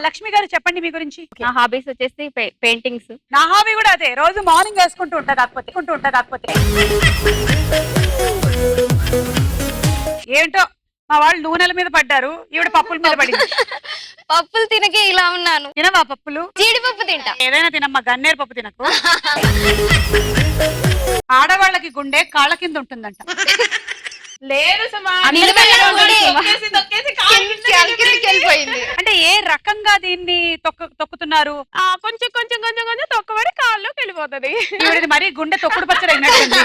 లక్ష్మి గారు చెప్పండి మీ గురించి. నా హాబీస్ వచ్చేసి పెయింటింగ్స్. నా హాబీ కూడా అదే, రోజు మార్నింగ్ వేసుకుంటూ ఉంటా కాకపోతే ఏంటో మా వాళ్ళు నూనెల మీద పడ్డారు, ఈవిడ పప్పుల మీద పడింది. పప్పులు తినకే ఇలా ఉన్నాను. తినవా పప్పులు? జీడిపప్పు తింటా. ఏదైనా తినమ్మా, గన్నేరు పప్పు తినకు. ఆడవాళ్ళకి గుండె కాళ్ళ కింద ఉంటుందంట. లేదు అంటే ఏ రకంగా దీన్ని తొక్కుతున్నారు? కొంచెం కొంచెం కొంచెం కొంచెం తొక్కబడి కాళ్ళలోకి వెళ్ళిపోతుంది. ఈవిడది మరి గుండె తొక్కుడు పచ్చడి అయినట్టుంది.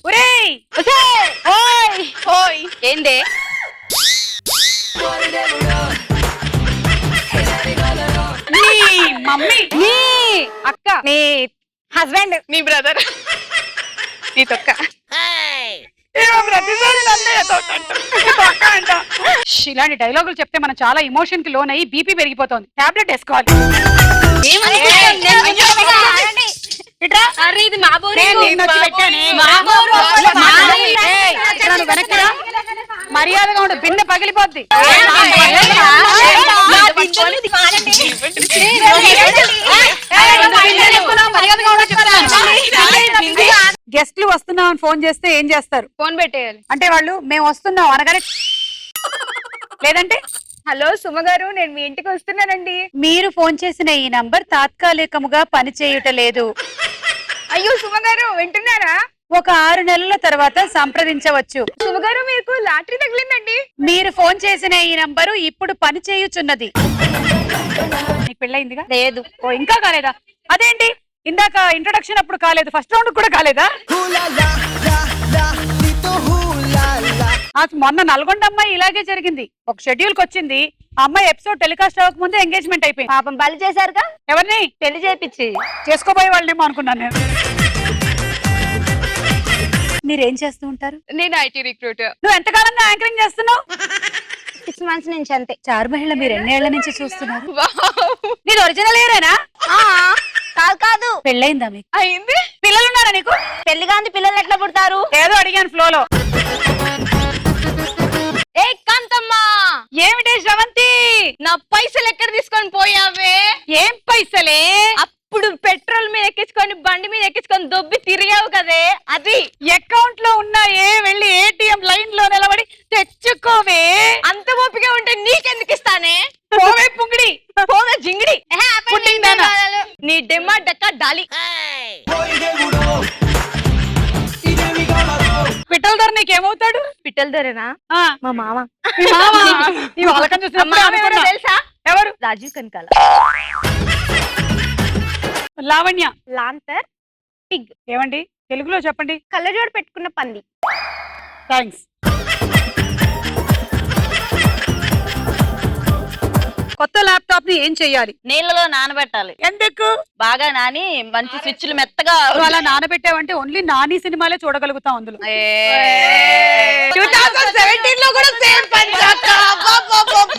ఒరేయ్ ఏందే నీ మమ్మీ, నీ అక్క, నీ హస్బెండ్, నీ బ్రదర్, నీ తొక్క. ఇలాంటి డైలాగులు చెప్తే మనం చాలా ఎమోషన్ కి లోన్ అయ్యి బీపీ పెరిగిపోతుంది. టాబ్లెట్ వేసుకోవాలి. మర్యాదగా ఉండు, బిందె పగిలిపోద్ది. గెస్ట్లు వస్తున్నామని ఫోన్ చేస్తే ఏం చేస్తారు? ఫోన్ పెట్టేయాలి. అంటే వాళ్ళు మేము వస్తున్నాం అనగానే, లేదంటే హలో సుమ గారు, నేను మీ ఇంటికి వస్తున్నానండి. మీరు ఫోన్ చేసిన ఈ నంబర్ తాత్కాలికముగా పనిచేయుటలేదు. అయ్యో సుమ గారు వింటున్నారా? ఒక 6 నెలల తర్వాత సంప్రదించవచ్చు. సుమ గారు, మీకు లాటరీ తగిలిందండి. మీరు ఫోన్ చేసిన ఈ నంబరు ఇప్పుడు పని చేయుచున్నది. నీకు పెళ్ళయిందిగా? లేదు. ఓ ఇంకా కాలేదా? అదేంటి ఇందాక ఇంట్రొడక్షన్ అప్పుడు కాలేదు, ఫస్ట్ రౌండ్ కూడా కాలేదా? మొన్న నల్గొండ అమ్మాయి ఇలాగే జరిగింది. ఒక షెడ్యూల్ కి వచ్చింది, ఆ అమ్మాయి ఎపిసోడ్ టెలికాస్ట్ అవ్వక ముందే ఎంగేజ్మెంట్ అయిపోయింది. పాపం బలి చేశారుగా. ఎవరిని? పెళ్లి చేపించి. చేసుకోబోయే వాళ్ళేమో అనుకున్నాను నేను. మీరేం చేస్తూ ఉంటారు? నేను ఐటీ రిక్రూటర్. నువ్వు ఎంతకాలంగా యాంకరింగ్ చేస్తున్నావు? 6 months నుంచి అంతే. చారు మహిళ మీరు ఎన్నేళ్ల నుంచి చూస్తున్నారు? నీది ఒరిజినల్ ఏరేనా? కాదు. పెళ్ళయిందా మీకు? అయింది. పిల్లలు ఉన్నారా నీకు? పెళ్లి కాంతి పిల్లలు ఎట్లా పుడతారు? ఏదో అడిగాను ఫ్లోలో. ఏ కాంతమ్మా, ఏమిటి శ్రవంతి, నా పైసలు ఎక్కడ తీసుకొని పోయావే? ఏం పైసలే? అప్పుడు పెట్రోల్ మీద ఎక్కించుకొని బండి మీద ఎక్కించుకొని దొబ్బి తిరిగావు కదే, అది. అకౌంట్ లో ఉన్నాయే, వెళ్ళి ఏటీఎం లైన్ లో నిలబడి తెచ్చుకోవే. అంత ఓపిక ఉంటే నీకెందుకు ఇస్తానే? పోవే పుంగిడి, పోవే జింగిడి. పుట్టిందానా? నీ డెమ్మా డక్క డాలి. పిట్టల ధర నీకేమవుతాడు? పిట్టల ధరేనా? మా మామ. నీ వాళ్ళకం చూసినప్పుడు తెలుసా? ఎవరు? రాజీవ్ కనకాల. లావణ్య. లాంతర్ పిగ్. ఏమండి తెలుగులో చెప్పండి. కళ్ళజోడు పెట్టుకున్న పంది. థ్యాంక్స్. కొత్త ల్యాప్టాప్ ని ఏం చెయ్యాలి? నీళ్ళలో నానబెట్టాలి. ఎందుకు? బాగా నాని మంచి స్విచ్లు మెత్తగా. అలా నానబెట్టావంటే ఓన్లీ నాని సినిమాలే చూడగలుగుతాం అందులో. 2017 లో కూడా సేమ్ పని.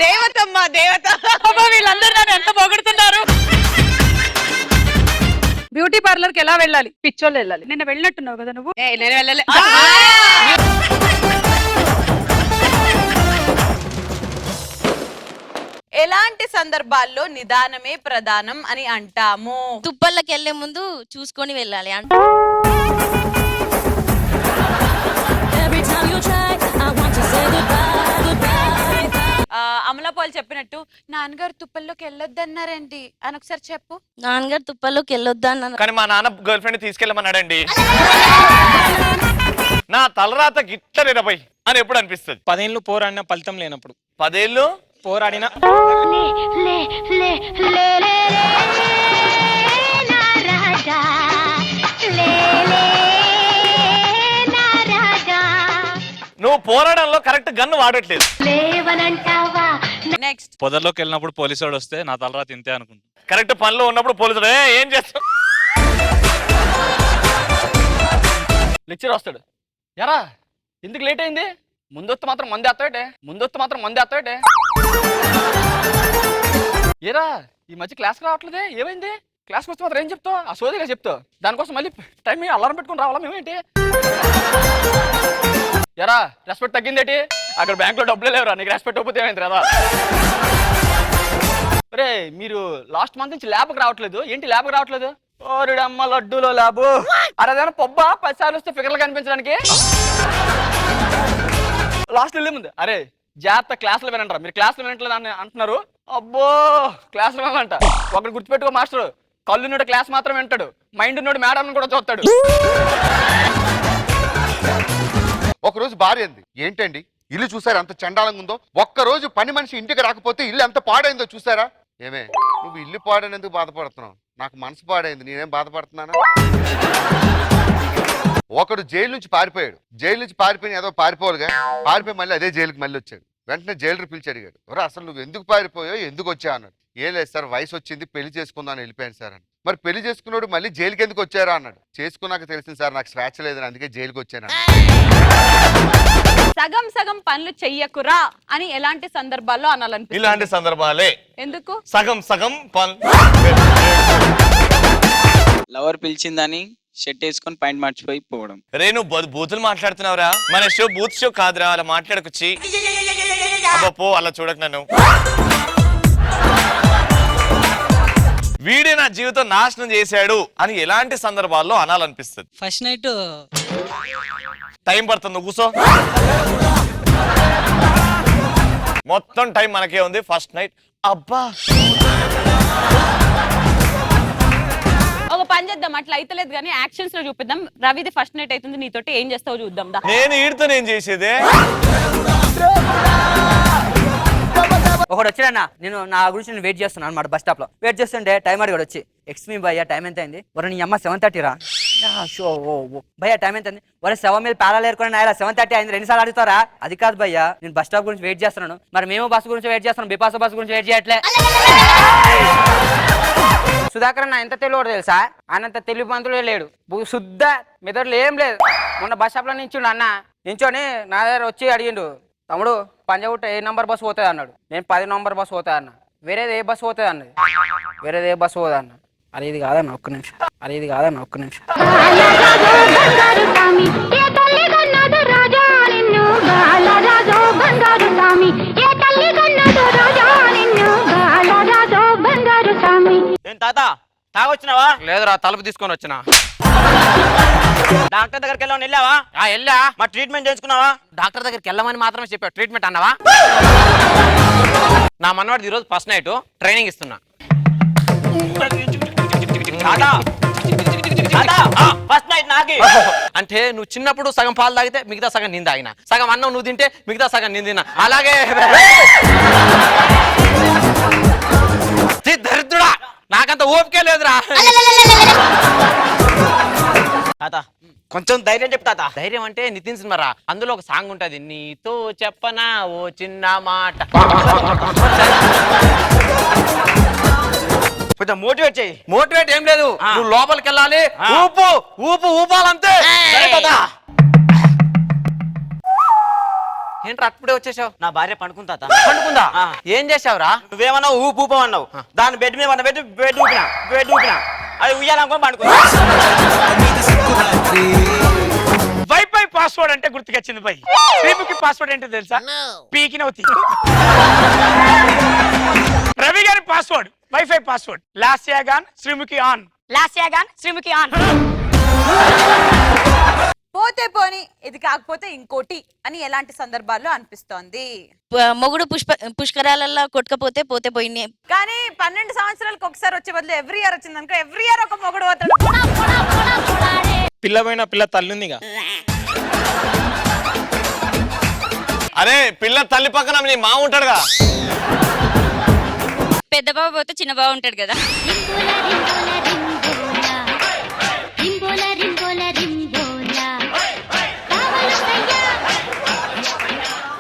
దేవతమ్మ దేవత. వీళ్ళందరూ నన్ను ఎంత పొగుడుతున్నారు. బ్యూటీ పార్లర్ కి ఎలా వెళ్ళాలి? పిచ్చోళ్ళు వెళ్ళాలి. నిన్న వెళ్ళినట్టున్నావు కదా నువ్వు? నేను వెళ్ళలే. ఎలాంటి సందర్భాల్లో నిదానమే ప్రధానం అని అంటాము? తుప్పల్లోకి వెళ్లే ముందు చూసుకొని వెళ్ళాలి అంట. అమలాపాల్ చెప్పినట్టు నాన్నగారు తుప్పల్లోకి వెళ్ళొద్దన్నారండి అని ఒకసారి చెప్పు. నాన్నగారు తుప్పల్లోకి వెళ్ళొద్దు అన్నాను, కానీ మా నాన్న గర్ల్ ఫ్రెండ్ తీసుకెళ్ళమన్నాడండి. నా తలరాత గిట్లరేరపై అని ఎప్పుడు అనిపిస్తుంది? 10 ఏళ్ళు పోరాడిన ఫలితం లేనప్పుడు. 10 ఏళ్ళు పోరాడిన నువ్వు పోరాడంలో కరెక్ట్ గన్ను వాడట్లేదు. నెక్స్ట్, పొదల్లోకి వెళ్ళినప్పుడు పోలీసు వాడు వస్తే నా తలరాత ఇంతే అనుకుంటా. కరెక్ట్ పనిలో ఉన్నప్పుడు పోలీసుడు ఏం చేస్తావు? లెక్చర్ వస్తాడు, ఎరా ఎందుకు లేట్ అయింది? ముందొత్తు మాత్రం మంది ఎత్తాడే. ఏరా ఈ మధ్య క్లాస్కి రావట్లేదే, ఏమైంది? క్లాస్కి వస్తే మాత్రం ఏం చెప్తావు? ఆ సోదిగా చెప్తావు. దానికోసం మళ్ళీ టైం అలారం పెట్టుకుని రావాలా మేమేంటి? ఎరా రెస్పెక్ట్ తగ్గిందేటి? అక్కడ బ్యాంక్ లో డబ్బులే లేవురా, నీకు రెస్పెక్ట్ పెట్టకపోతే ఏమైంది కదా. అరే మీరు లాస్ట్ మంత్ నుంచి ల్యాబ్కి రావట్లేదు, ఏంటి ల్యాబ్కి రావట్లేదు? ఓరిడమ్మ లడ్డూలో ల్యాబు. అరే అదేనా పొబ్బా 10 సార్లు వస్తే ఫిగర్లు కనిపించడానికి? లాస్ట్ వెళ్ళే ముందు అరే జాగ్రత్త క్లాసులు వినంటారా, మీరు క్లాసులు వినట్లేదు అని అంటున్నారు. అబ్బో క్లాసులు వినాలంట. ఒకటి గుర్తుపెట్టుకో మాస్టర్, కళ్ళు నోడు క్లాస్ మాత్రం వింటాడు, మైండ్ నోడు మేడం కూడా చూస్తాడు. ఒకరోజు భార్య అంది, ఏంటండి ఇల్లు చూసారా ఎంత చండాలంగా ఉందో, ఒక్కరోజు పని మనిషి ఇంటికి రాకపోతే ఇల్లు ఎంత పాడైందో చూసారా? ఏమే నువ్వు ఇల్లు పాడైనందుకు బాధపడుతున్నావు, నాకు మనసు పాడైంది, నేనేం బాధపడుతున్నానా? ఒకడు జైలు నుంచి పారిపోయాడు, జైలు నుంచి పారిపోయిన ఏదో పారిపోవాలిగా, పారిపోయి మళ్ళీ అదే జైలుకి మళ్ళీ వచ్చాడు. వెంటనే జైలు పిలిచి అడిగాడు, ఎవరు అసలు నువ్వు ఎందుకు పారిపోయావు, ఎందుకు వచ్చావు అన్నాడు. ఏం లేదు సార్, వయసు వచ్చింది పెళ్లి చేసుకుందాని వెళ్ళిపోయాను సార్ అని. మరి పెళ్లి చేసుకున్నాడు మళ్ళీ జైలుకి ఎందుకు వచ్చారా అన్నాడు. చేసుకున్నాక తెలిసింది సార్ నాకు స్వేచ్ఛ లేదని, అందుకే జైలుకి వచ్చాను. సగం సగం పనులు చెయ్యకురా అని ఎలాంటి సందర్భాల్లో అనాలనిపిస్తుంది? ఇలాంటి సందర్భాలే. ఎందుకు? సగం సగం లవర్ పిలిచిందని షర్ట్ వేసుకొని పాయింట్ మర్చిపోయి పోవడం. రే నువ్వు బూతులు మాట్లాడుతున్నావురా, మన షో బూత్ షో కాదురా, అలా మాట్లాడకొచ్చి. అబ్బో అలా చూడకు నన్ను. వీడే నా జీవితం నాశనం చేశాడు అని ఎలాంటి సందర్భాల్లో అనాలనిపిస్తుంది? ఫస్ట్ నైట్ టైం పడుతుంది, నువ్వు కూసో. మొత్తం టైం మనకే ఉంది. ఫస్ట్ నైట్ అబ్బా ఒక పని చేద్దాం, అట్లా అయితలేదు కానీ యాక్షన్స్ లో చూపిద్దాం. రవిది ఫస్ట్ నైట్ అవుతుంది, నీతోటి ఏం చేస్తావు చూద్దాం దా. నేను ఈడితో నేను చేసేదే. ఒకడు వచ్చాడన్న, నేను నా గురించి నేను వెయిట్ చేస్తున్నాను అనమాట. బస్ స్టాప్ లో వెయిట్ చేస్తుంటే టైం అడిగాడు వచ్చి, ఎక్స్మీ భయ్యా టైం ఎంత అయింది? వర నీ అమ్మ 7:30 రా. షో ఓ భయ్యా టైం ఎంత అయింది? వర 7 మీద పేరాలు ఏరుకుని ఆయన 7:30 అయింది, 2 సార్లు అడుగుతారా? అది కాదు భయ్యా, నేను బస్ స్టాప్ గురించి వెయిట్ చేస్తున్నాను. మరి మేము బస్ గురించి వెయిట్ చేస్తున్నాం, బిపాస బస్ గురించి వెయిట్ చేయట్లే. సుధాకర్ అన్న ఎంత తెలియదు తెలుసా, ఆయనంత తెలివి పంతులే లేడు, శుద్ధ మెదడులు ఏం లేదు. మొన్న బస్ స్టాప్ లో నించుండు అన్న, నించొని నా దగ్గర వచ్చి అడిగిండు, తమ్ముడు పంజాగుట్ట ఏ నంబర్ బస్సు పోతుంది అన్నాడు. నేను 10 నంబర్ బస్సు పోతుంది అన్న. వేరేది ఏ బస్సు పోతుంది అన్నది, వేరేది ఏ బస్సు పోతుంది అన్న. అరే ఇది కాదన్న ఒక్క నిమిషం, అరే ఇది కాదన్న ఒక్క నిమిషం. ఏం తాత తాగొచ్చినావా? లేదురా, తలుపు తీసుకొని వచ్చిన. డాక్టర్ దగ్గరికి వెళ్ళావా? వెళ్ళా. మా ట్రీట్మెంట్ చేసుకున్నావా? డాక్టర్ దగ్గరికి వెళ్ళమని మాత్రమే చెప్పావు, ట్రీట్మెంట్ అన్నావా? నా మనవాడిది ఈరోజు ఫస్ట్ నైట్, ట్రైనింగ్ ఇస్తున్నా. ఫస్ట్ నైట్ నాకి అంటే నువ్వు చిన్నప్పుడు సగం పాలు తాగితే మిగతా సగం నేను తాగిన, సగం అన్నం నువ్వు తింటే మిగతా సగం నేను తిన్నా, అలాగే. దరిద్రుడా, నాకంత ఓపికే లేదురా. తాత కొంచెం ధైర్యం చెప్పు తాత. ధైర్యం అంటే నితిన్ సినిమా రా, అందులో ఒక సాంగ్ ఉంటది, నీతో చెప్పనా ఓ చిన్న మాట. కొంచెం మోటివేట్ చేయి. మోటివేట్ ఏం లేదు, నువ్వు లోపలికి వెళ్ళాలి, ఊపు ఊపు ఊపాలంతే. ఏంట్రా అప్పుడే వచ్చేసావు? నా భార్య పండుకుంది తాత. పండుకుందా? ఏం చేసావురా? నువ్వేమన్నావు ఊపు ఊపం అన్నావు, దాని బెడ్ మీద బెడ్ ఊపినా అది ఉయ్యాలనుకో పండుకుంది. వైఫై పాస్వర్డ్ అంటే గుర్తుకొచ్చింది పై. శ్రీముఖి పాస్వర్డ్ ఏంటో తెలుసా? పీకినవుతి. రవి గారి పాస్వర్డ్ వైఫై పాస్వర్డ్ లాస్యాగాన్ శ్రీముఖి ఆన్. లాస్యాగాన్ శ్రీముఖి ఆన్. పోతే పోని ఇది కాకపోతే ఇంకోటి అని ఎలాంటి సందర్భాల్లో అనిపిస్తోంది? మొగుడు పుష్కరాలలో కొట్టుకపోతే పోతే పోయినాయి. కానీ 12 సంవత్సరాలకు ఒకసారి వచ్చే బదులు ఎవ్రీ ఇయర్ వచ్చింది అనుకో, ఎవ్రీ ఇయర్ ఒక మొగుడు పోతాడు. పిల్ల పోయిన పిల్ల తల్లుందిగా. అరే పిల్ల తల్లి పక్కన నీ మా ఉంటాడుగా. పెద్ద బాబు పోతే చిన్న బాబు ఉంటాడు కదా.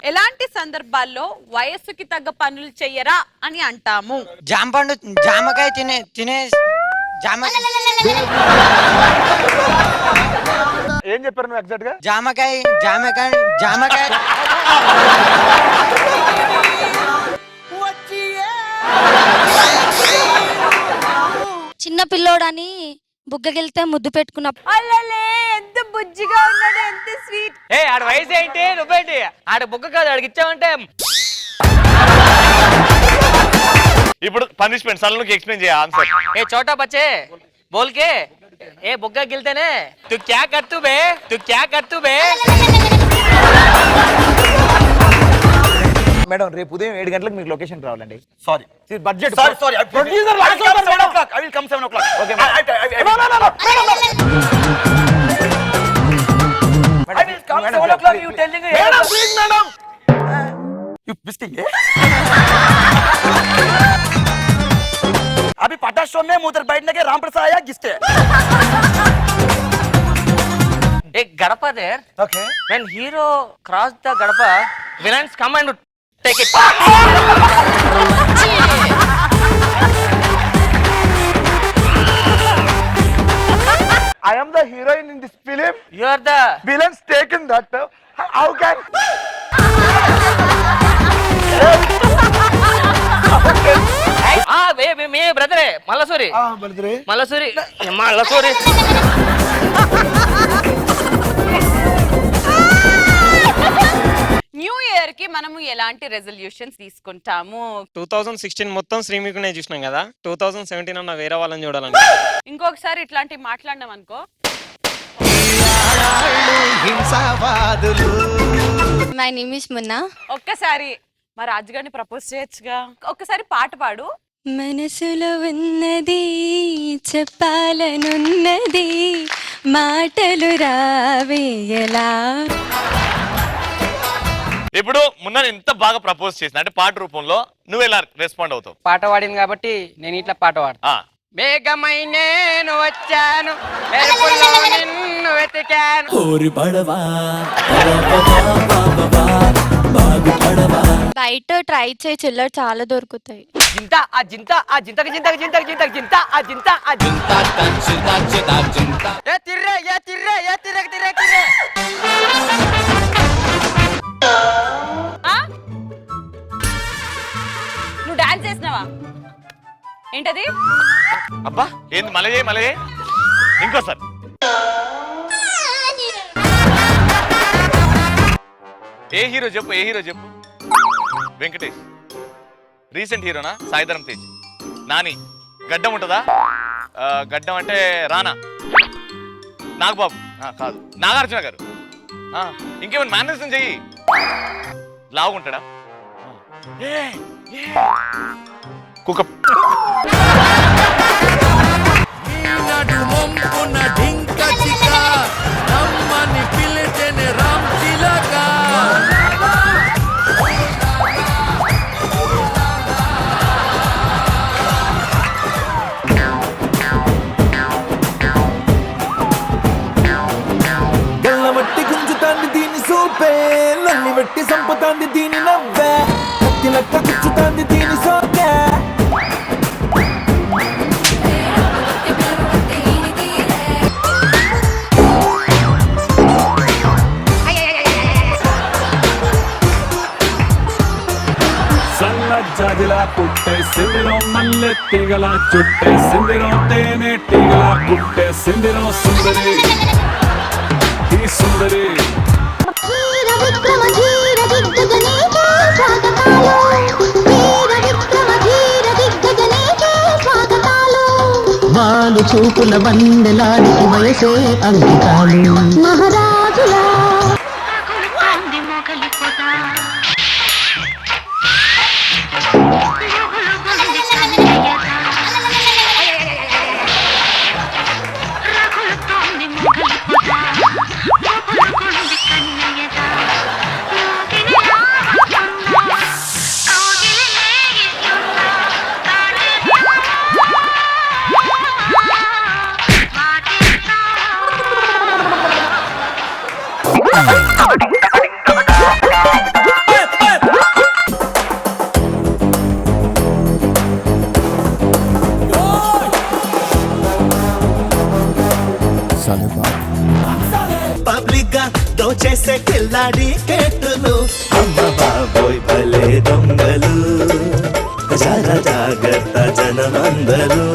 ఎలాంటి సందర్భాల్లో వయస్సుకి తగ్గ పనులు చెయ్యరా అని అంటాము? జాంపండు జామకాయ తినే ఏం చెప్పారు నువ్వు ఎగ్జాక్ట్ గా? జామకాయ చిన్న పిల్లోడని బుగ్గకెళ్తే ముద్దు పెట్టుకున్న అల్లలే ఎంత ఎంత బుజ్జిగా ఉన్నాడు, ఎంత స్వీట్. ఏ ఆడ వయసు ఏంటి, నువ్వేంటి? ఆడ బుగ్గ కాదు, ఆడికి ఇచ్చావంటే. ఇప్పుడు పనిష్మెంట్ సల్లుకి ఎక్స్ప్లెయిన్ చేయ ఆన్సర్. ఏ చోటా బచ్చే बोल के ए बुग्गा गिलते ने तू क्या करतू बे, तू क्या करतू बे. మేడం రేపు ఉదయం 7 గంటలకు మీకు లొకేషన్ రావాలండి. Sorry budget sorry producer I will come 7 o'clock. Okay I will come 7 o'clock. You telling me? Madam, please, madam. You visiting? अभी पटा शो में उधर बैठने के राम प्रसाद आया गिफ्ट है. एक गड़पा देर. Okay. When hero cross the gadapa, villains come and take it. I am the heroine in this film. You are the Villains taken that. How can? మీ బ్రదరే మల్లసూరి. మల్లసూరి మల్లసూరి. న్యూ ఇయర్ కి మనము ఎలాంటి రెజల్యూషన్స్ తీసుకుంటాము? 2016 మొత్తం శ్రీమికునే చూసినాం కదా, 2017 అన్న వేరే వాళ్ళని చూడాలని. ఇంకొకసారి ఇట్లాంటి మాట్లాడినాం అనుకో, మై నేమ్ ఇస్ మున్నా. ఒక్కసారి మా రాజుగారిని ప్రపోజ్ చేయొచ్చుగా. ఒక్కసారి పాట పాడు. మనసులో ఉన్నది చెప్పాలనున్నది మాటలు రావేయలా. ఇప్పుడు మున్న ఎంత బాగా ప్రపోజ్ చేసిన అంటే పాట రూపంలో నువ్వు ఎలా రెస్పాండ్ అవుతావు? పాట పాడింది కాబట్టి నేను ఇట్లా పాట పాడతా. మేఘమై నేను వచ్చాను, మెరుపుల్లో నిన్ను వెతికాను. బయట ట్రై చేయి, చిల్లర చాలా దొరుకుతాయి. జింత ఆ జింత ఆ జింతకి జింతకి జింతకి జింతకి జింత ఆ జింత ఆ జింత. ఏ తిర్రే ఏ తిర్రే ఏ తిర్రే తిర్రే తిర్రే. నువ్వు డాన్స్ చేసినావా? ఏంటది? అబ్బా ఏంది మళ్ళీ ఇంకోసారి. ఏ హీరో చెప్పు, ఏ హీరో చెప్పు. వెంకటేష్. రీసెంట్ హీరోనా? సాయిధరం తేజ్. నాని. గడ్డం ఉంటుందా? గడ్డం అంటే రానా. నాగబాబు కాదు, నాగార్జున గారు. ఇంకేమైనా మేనేజం చెయ్యి. లావుంటాడా? కుక్క. గల్లబట్టి గుంజుతాంది దీని సూపే, నల్లి బట్టి సంపుతాంది దీని నవ్వే, కత్తి లెక్క గుచ్చుతాంది దీని సోకే. జాజిలా పుట్టే సిందిరం మల్లె తీగల చుట్టే సిందిరం తేనె తీగల పుట్టే సిందిరం సుందరి ఈ సుందరి. వాళ్ళు చూపుల బండెలాడికి వయసే అంకితాలు మహారాజులా. పబ్లిక్ గా దోచేసే కిల్లాడి కేటులు, అమ్మ బాబోయ్ భలే దొంగలు, జర జాగ్రత్త జనమందరూ.